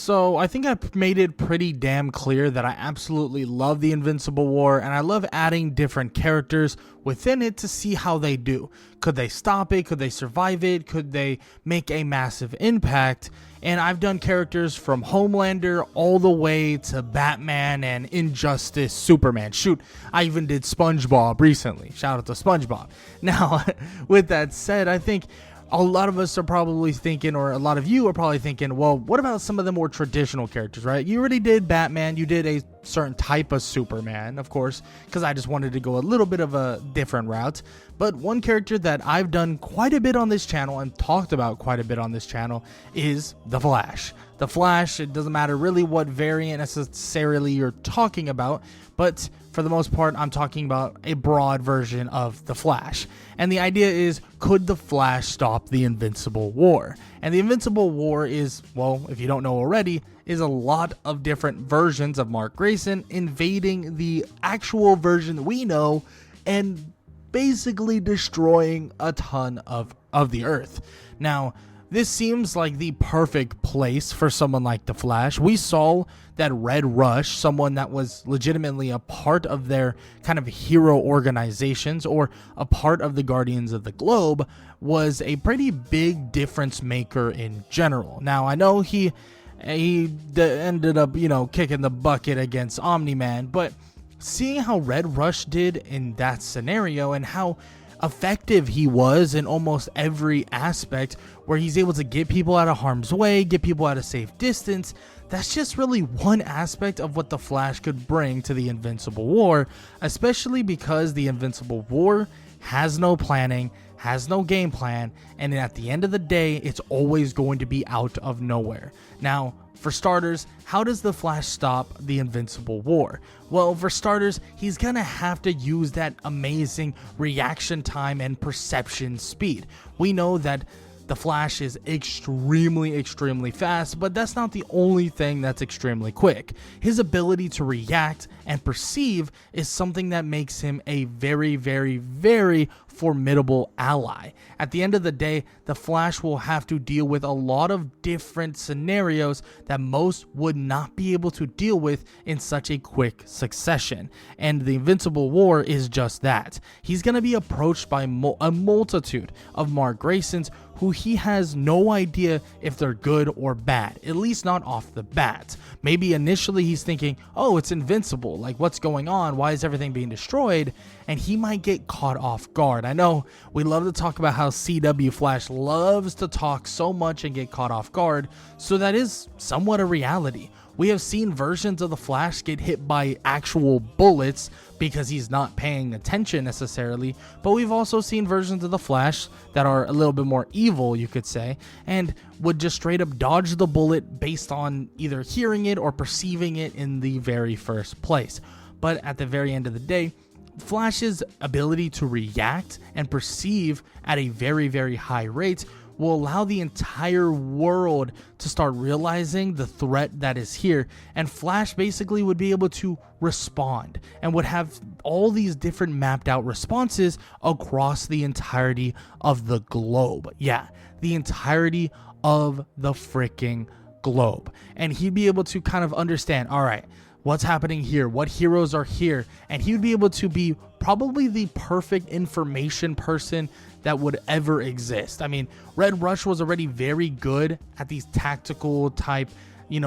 So I think I made it pretty damn clear that I absolutely love the Invincible War, and I love adding different characters within it to see how they do. Could they stop it? Could they survive it? Could they make a massive impact? And I've done characters from Homelander all the way to Batman and Injustice, Superman. Shoot, I even did SpongeBob recently. Shout out to SpongeBob. Now, with that said, I think a lot of us are probably thinking, or a lot of you are probably thinking, well, what about some of the more traditional characters, right? You already did Batman, you did a certain type of Superman, of course, because I just wanted to go a little bit of a different route. But one character that I've done quite a bit on this channel and talked about quite a bit on this channel is the Flash. The Flash, it doesn't matter really what variant necessarily you're talking about, but for the most part, I'm talking about a broad version of the Flash. And the idea is, could the Flash stop the Invincible War? And the Invincible War is, well, if you don't know already, is a lot of different versions of Mark Grayson invading the actual version that we know and basically destroying a ton of the Earth. Now, this seems like the perfect place for someone like the Flash. We saw that Red Rush, someone that was legitimately a part of their kind of hero organizations or a part of the Guardians of the Globe, was a pretty big difference maker in general. Now, I know he ended up, kicking the bucket against Omni-Man, but seeing how Red Rush did in that scenario and how effective he was in almost every aspect, where he's able to get people out of harm's way, get people at a safe distance, that's just really one aspect of what the Flash could bring to the Invincible War, especially because the Invincible War has no planning, has no game plan, and at the end of the day, it's always going to be out of nowhere. Now, for starters, how does the Flash stop the Invincible War? Well, for starters, he's gonna have to use that amazing reaction time and perception speed. We know that the Flash is extremely fast, but that's not the only thing that's extremely quick. His ability to react and perceive is something that makes him a very formidable ally. At the end of the day, the Flash will have to deal with a lot of different scenarios that most would not be able to deal with in such a quick succession. And the Invincible War is just that. He's going to be approached by a multitude of Mark Graysons who he has no idea if they're good or bad, at least not off the bat. Maybe initially he's thinking, oh, it's invincible, like what's going on, why is everything being destroyed, and he might get caught off guard. I know we love to talk about how CW Flash loves to talk so much and get caught off guard, so that is somewhat a reality. We have seen versions of the Flash get hit by actual bullets because he's not paying attention necessarily, but we've also seen versions of the Flash that are a little bit more evil, you could say, and would just straight up dodge the bullet based on either hearing it or perceiving it in the very first place. But at the very end of the day, Flash's ability to react and perceive at a very high rate will allow the entire world to start realizing the threat that is here, and Flash basically would be able to respond and would have all these different mapped out responses across the entirety of the globe. Yeah, the entirety of the freaking globe. And he'd be able to kind of understand, all right, what's happening here, what heroes are here, and he would be able to be probably the perfect information person that would ever exist. I mean, Red Rush was already very good at these tactical type,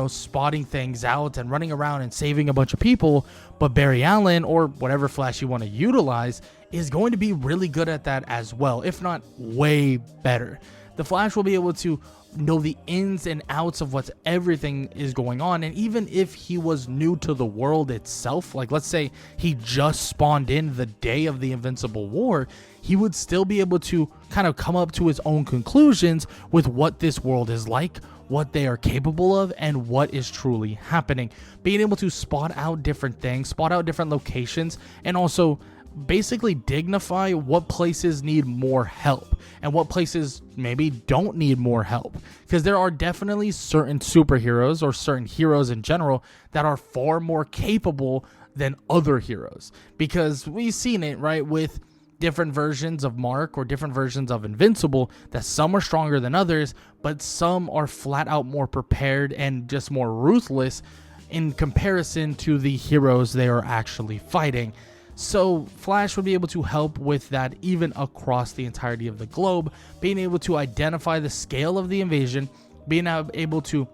spotting things out and running around and saving a bunch of people, but Barry Allen, or whatever Flash you want to utilize, is going to be really good at that as well, if not way better. The Flash will be able to know the ins and outs of what everything is going on, and even if he was new to the world itself, like let's say he just spawned in the day of the Invincible War, he would still be able to kind of come up to his own conclusions with what this world is like, what they are capable of, and what is truly happening. Being able to spot out different things, spot out different locations, and also basically dignify what places need more help and what places maybe don't need more help, because there are definitely certain superheroes or certain heroes in general that are far more capable than other heroes, because we've seen it right with different versions of Mark or different versions of Invincible, that some are stronger than others, but some are flat out more prepared and just more ruthless in comparison to the heroes they are actually fighting. So Flash would be able to help with that even across the entirety of the globe, being able to identify the scale of the invasion, being able to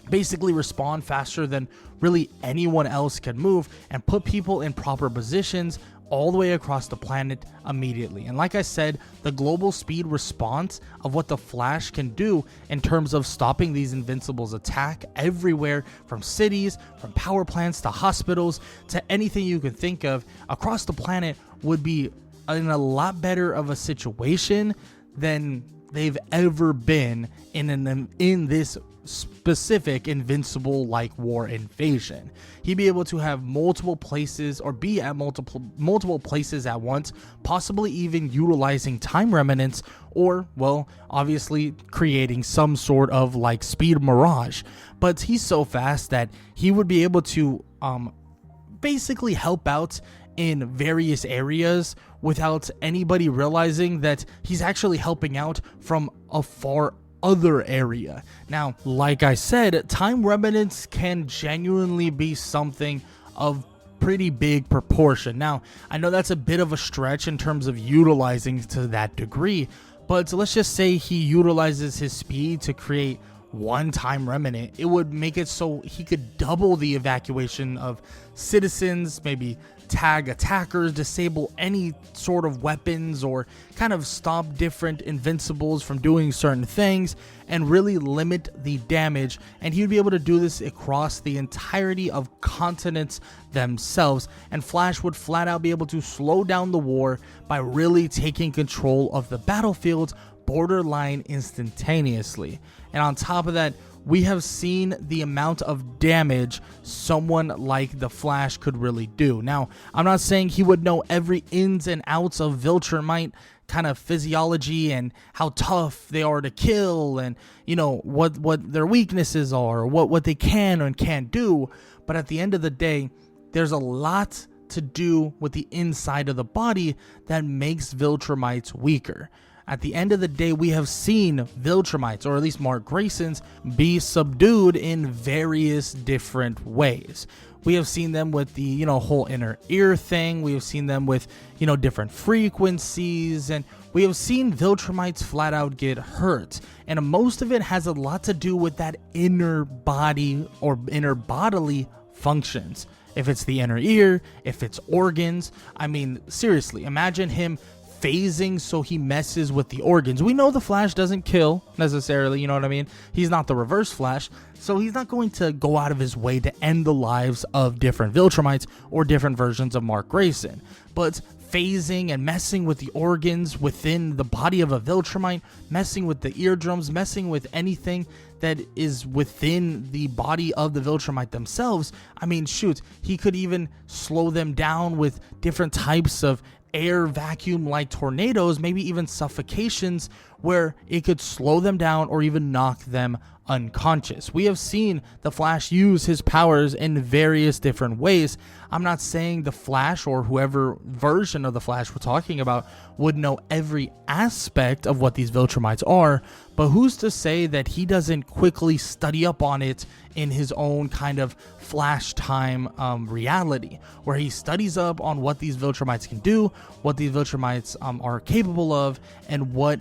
basically respond faster than really anyone else can move, and put people in proper positions all the way across the planet immediately. And like I said, the global speed response of what the Flash can do in terms of stopping these Invincibles' attack everywhere, from cities, from power plants to hospitals to anything you can think of across the planet, would be in a lot better of a situation than they've ever been in this specific Invincible like war invasion. He'd be able to have multiple places, or be at multiple places at once, possibly even utilizing time remnants, or, well, obviously creating some sort of like speed mirage. But he's so fast that he would be able to basically help out in various areas without anybody realizing that he's actually helping out from a far other area. Now, like I said, time remnants can genuinely be something of pretty big proportion. Now, I know that's a bit of a stretch in terms of utilizing to that degree, but let's just say he utilizes his speed to create one time remnant. It would make it so he could double the evacuation of citizens, maybe tag attackers, disable any sort of weapons, or kind of stop different Invincibles from doing certain things, and really limit the damage. And he would be able to do this across the entirety of continents themselves, and Flash would flat out be able to slow down the war by really taking control of the battlefield borderline instantaneously. And on top of that, we have seen the amount of damage someone like the Flash could really do. Now, I'm not saying he would know every ins and outs of Viltrumite kind of physiology and how tough they are to kill, and what their weaknesses are, what they can and can't do. But at the end of the day, there's a lot to do with the inside of the body that makes Viltrumites weaker. At the end of the day, we have seen Viltrumites, or at least Mark Graysons, be subdued in various different ways. We have seen them with the, whole inner ear thing. We have seen them with, different frequencies. And we have seen Viltrumites flat out get hurt. And most of it has a lot to do with that inner body or inner bodily functions. If it's the inner ear, if it's organs. I mean, seriously, imagine him phasing so he messes with the organs. We know the Flash doesn't kill necessarily, you know what I mean? He's not the Reverse Flash, so he's not going to go out of his way to end the lives of different Viltrumites or different versions of Mark Grayson. But phasing and messing with the organs within the body of a Viltrumite, messing with the eardrums, messing with anything that is within the body of the Viltrumite themselves. I mean, shoot, he could even slow them down with different types of air vacuum like tornadoes, maybe even suffocations, where it could slow them down or even knock them unconscious. We have seen the Flash use his powers in various different ways. I'm not saying the Flash, or whoever version of the Flash we're talking about, would know every aspect of what these Viltrumites are, but who's to say that he doesn't quickly study up on it in his own kind of Flash time reality, where he studies up on what these Viltrumites can do, what these Viltrumites are capable of, and what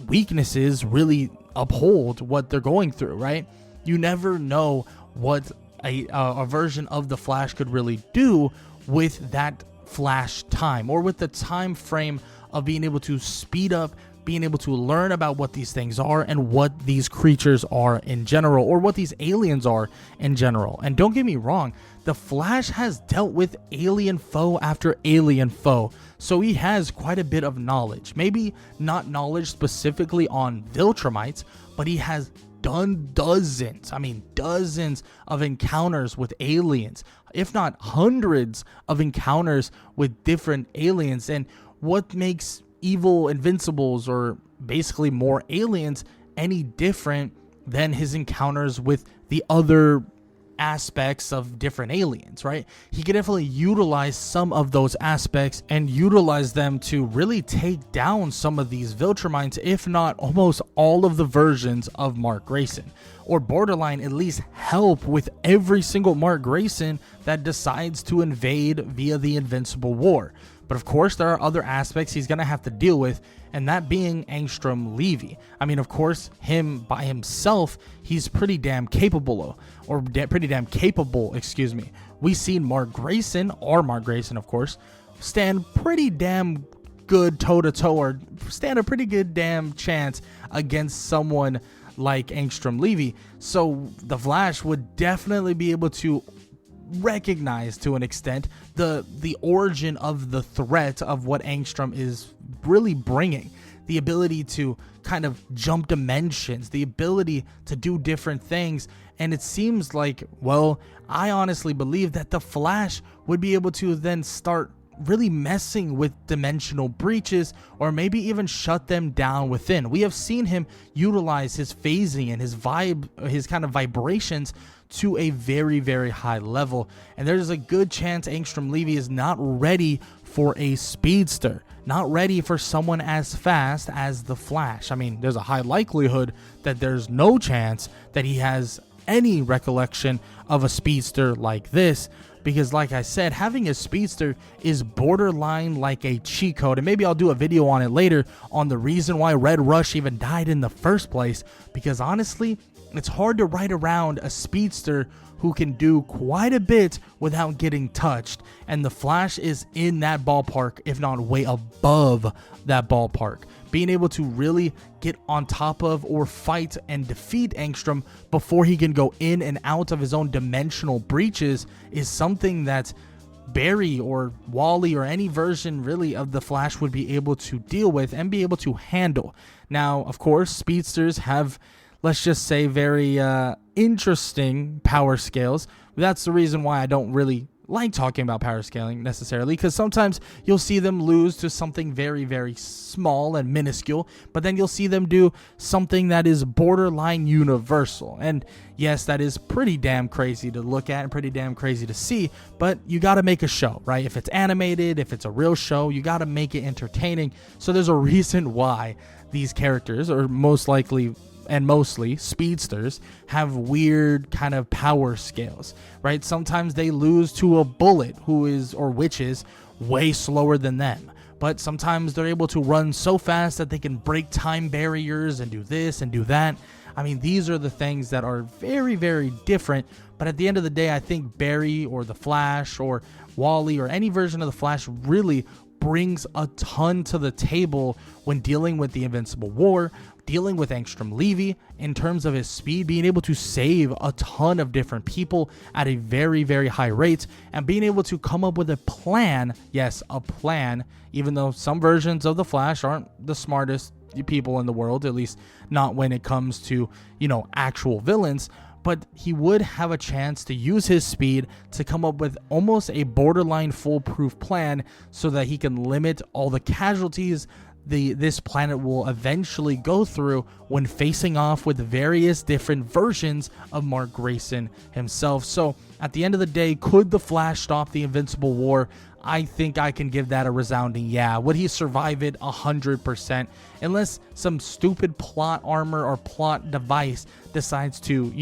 weaknesses really uphold what they're going through, right? You never know what a version of the Flash could really do with that Flash time, or with the time frame of being able to speed up, being able to learn about what these things are and what these creatures are in general, or what these aliens are in general. And don't get me wrong, the Flash has dealt with alien foe after alien foe, so he has quite a bit of knowledge. Maybe not knowledge specifically on Viltrumites, but he has done dozens of encounters with aliens, if not hundreds of encounters with different aliens. And what makes evil Invincibles, or basically more aliens, any different than his encounters with the other aspects of different aliens, right? He could definitely utilize some of those aspects and utilize them to really take down some of these Viltrumites, if not almost all of the versions of Mark Grayson, or borderline at least help with every single Mark Grayson that decides to invade via the Invincible War. But of course, there are other aspects he's going to have to deal with, and that being Angstrom Levy. I mean, of course, him by himself, he's pretty damn capable, excuse me. We've seen Mark Grayson, of course, stand pretty damn good toe-to-toe, or stand a pretty good damn chance against someone like Angstrom Levy. So the Flash would definitely be able to recognize to an extent the origin of the threat of what Angstrom is really bringing. The ability to kind of jump dimensions, the ability to do different things. And it seems like, well, I honestly believe that the Flash would be able to then start really messing with dimensional breaches, or maybe even shut them down within. We have seen him utilize his phasing and his kind of vibrations to a very, very high level. And there's a good chance Angstrom Levy is not ready for a speedster, not ready for someone as fast as the Flash. I mean, there's a high likelihood that there's no chance that he has any recollection of a speedster like this, because like I said, having a speedster is borderline like a cheat code, and maybe I'll do a video on it later on the reason why Red Rush even died in the first place, because honestly, it's hard to ride around a speedster who can do quite a bit without getting touched, and the Flash is in that ballpark, if not way above that ballpark. Being able to really get on top of or fight and defeat Angstrom before he can go in and out of his own dimensional breaches is something that Barry or Wally or any version really of the Flash would be able to deal with and be able to handle. Now, of course, speedsters have, let's just say, very interesting power scales. That's the reason why I don't really like talking about power scaling necessarily, because sometimes you'll see them lose to something very, very small and minuscule, but then you'll see them do something that is borderline universal. And yes, that is pretty damn crazy to look at and pretty damn crazy to see, but you got to make a show, right? If it's animated, if it's a real show, you got to make it entertaining. So there's a reason why these characters, or most likely and mostly speedsters, have weird kind of power scales, right? Sometimes they lose to a bullet which is way slower than them, but sometimes they're able to run so fast that they can break time barriers and do this and do that. I mean, these are the things that are very, very different, but at the end of the day, I think Barry or the Flash or Wally or any version of the Flash really brings a ton to the table when dealing with the Invincible War, dealing with Angstrom Levy in terms of his speed, being able to save a ton of different people at a very, very high rate, and being able to come up with a plan. Yes, a plan, even though some versions of the Flash aren't the smartest people in the world, at least not when it comes to, actual villains. But he would have a chance to use his speed to come up with almost a borderline foolproof plan so that he can limit all the casualties this planet will eventually go through when facing off with various different versions of Mark Grayson himself. So at the end of the day, could the Flash stop the Invincible War? I think I can give that a resounding yeah. Would he survive it? 100%. Unless some stupid plot armor or plot device decides to,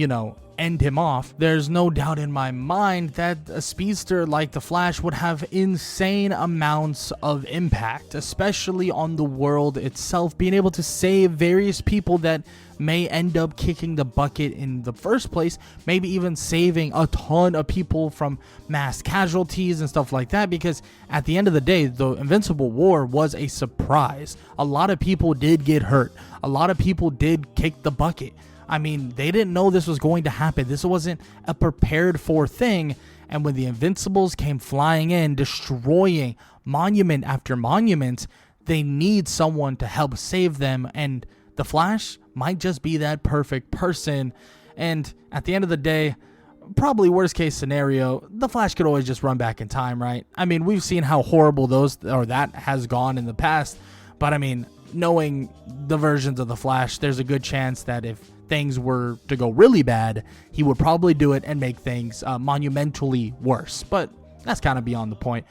end him off. There's no doubt in my mind that a speedster like the Flash would have insane amounts of impact, especially on the world itself, being able to save various people that may end up kicking the bucket in the first place, maybe even saving a ton of people from mass casualties and stuff like that, because at the end of the day, the Invincible War was a surprise. A lot of people did get hurt. A lot of people did kick the bucket. I mean, they didn't know this was going to happen. This wasn't a prepared for thing. And when the Invincibles came flying in, destroying monument after monument, they need someone to help save them. And the Flash might just be that perfect person. And at the end of the day, probably worst case scenario, the Flash could always just run back in time, right? I mean, we've seen how horrible that has gone in the past. But I mean, knowing the versions of the Flash, there's a good chance that if things were to go really bad, he would probably do it and make things monumentally worse. But that's kind of beyond the point.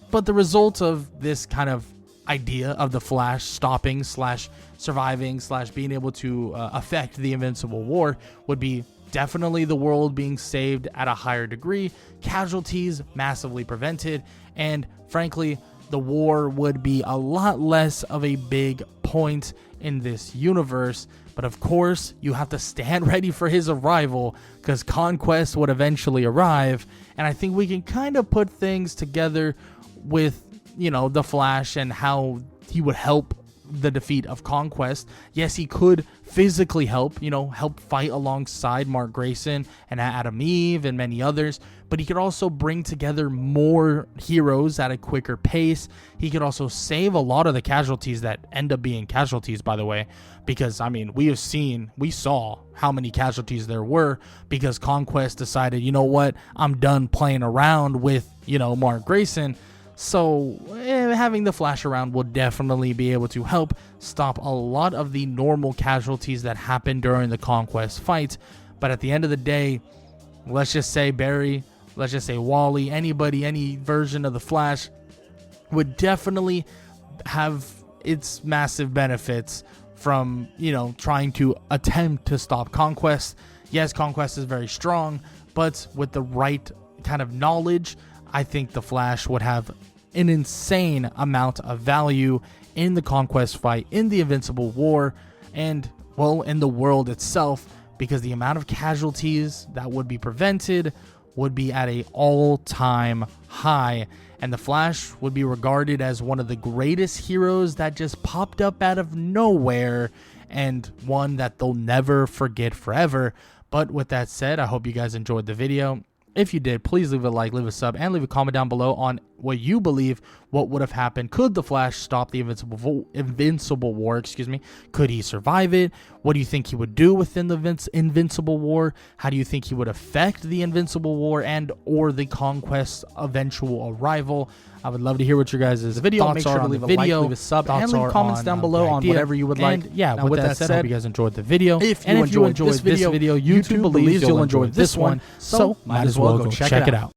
But the result of this kind of idea of the Flash stopping / surviving / being able to affect the Invincible War would be definitely the world being saved at a higher degree, casualties massively prevented, and frankly, the war would be a lot less of a big point in this universe. But of course, you have to stand ready for his arrival, because Conquest would eventually arrive, and I think we can kind of put things together with, you know, the Flash and how he would help the defeat of Conquest. Yes, he could physically help, you know, help fight alongside Mark Grayson and Adam Eve and many others, but he could also bring together more heroes at a quicker pace. He could also save a lot of the casualties that end up being casualties, by the way, because, I mean, we saw how many casualties there were because Conquest decided, you know what, I'm done playing around with, you know, Mark Grayson. So having the Flash around will definitely be able to help stop a lot of the normal casualties that happen during the Conquest fight. But at the end of the day, let's just say Barry, let's just say Wally, anybody, any version of the Flash would definitely have its massive benefits from, you know, trying to attempt to stop Conquest. Yes, Conquest is very strong, but with the right kind of knowledge, I think the Flash would have an insane amount of value in the Conquest fight, in the Invincible War, and, well, in the world itself, because the amount of casualties that would be prevented would be at an all-time high, and the Flash would be regarded as one of the greatest heroes that just popped up out of nowhere, and one that they'll never forget forever. But with that said, I hope you guys enjoyed the video. If you did, please leave a like, leave a sub, and leave a comment down below on what you believe what would have happened. Could the Flash stop the Invincible War? Could he survive it? What do you think he would do within the Invincible War? How do you think he would affect the Invincible War and or the Conquest's eventual arrival? I would love to hear what your guys' thoughts are on the video. Leave a sub, and leave comments down below on whatever you would like. Yeah, with that said, I hope you guys enjoyed the video. If you enjoyed this video, YouTube believes you'll enjoy this one, so might as well go check it out.